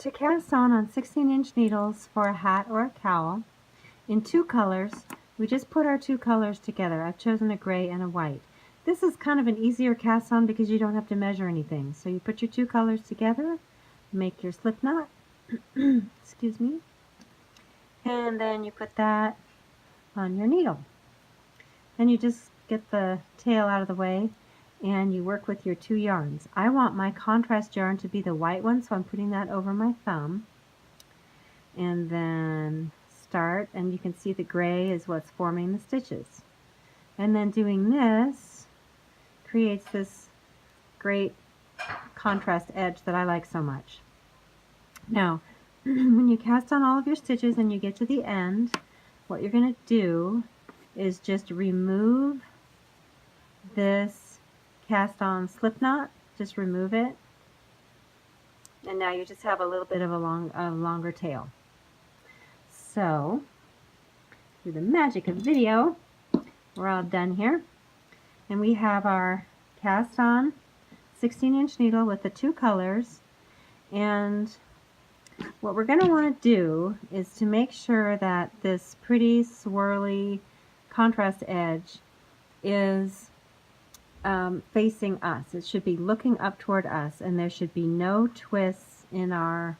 To cast on 16-inch needles for a hat or a cowl in two colors, we just put our two colors together. I've chosen a gray and a white. This is kind of an easier cast on because you don't have to measure anything. So you put your two colors together, make your slip knot, excuse me, and then you put that on your needle. Then you just get the tail out of the way and you work with your two yarns. I want my contrast yarn to be the white one, so I'm putting that over my thumb. And then start, and you can see the gray is what's forming the stitches. And then doing this creates this great contrast edge that I like so much. Now, when you cast on all of your stitches and you get to the end, what you're going to do is just remove this cast on slip knot. Just remove it. And now you just have a little bit of a longer tail. So, through the magic of video, we're all done here. And we have our cast on 16-inch needle with the two colors. And what we're going to want to do is to make sure that this pretty swirly contrast edge is facing us. It should be looking up toward us, and there should be no twists in our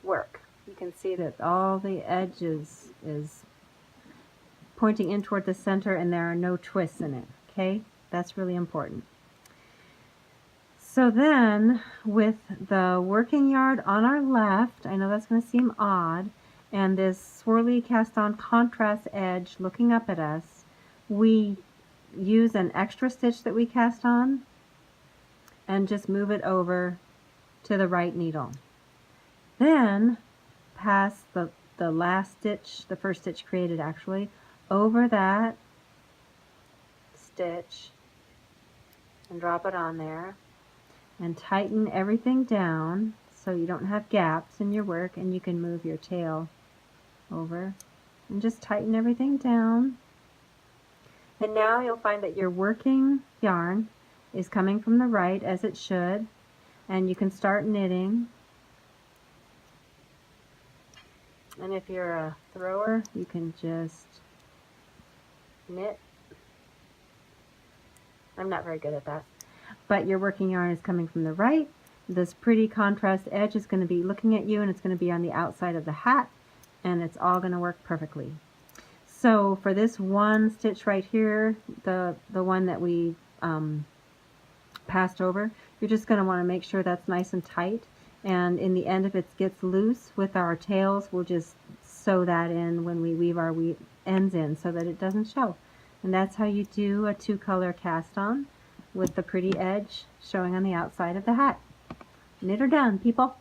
work. You can see that all the edges is pointing in toward the center and there are no twists in it. Okay, that's really important. So then with the working yard on our left, I know that's going to seem odd, and this swirly cast on contrast edge looking up at us, we use an extra stitch that we cast on and just move it over to the right needle. Then pass the last stitch, the first stitch created actually, over that stitch and drop it on there and tighten everything down so you don't have gaps in your work, and you can move your tail over and just tighten everything down. And now you'll find that your working yarn is coming from the right as it should, and you can start knitting. And if you're a thrower, you can just knit. I'm not very good at that. But your working yarn is coming from the right. This pretty contrast edge is going to be looking at you, and it's going to be on the outside of the hat, and it's all going to work perfectly. So for this one stitch right here, the one that we passed over, you're just going to want to make sure that's nice and tight. And in the end, if it gets loose with our tails, we'll just sew that in when we weave our ends in so that it doesn't show. And that's how you do a two-color cast on with the pretty edge showing on the outside of the hat. Knit her done, people.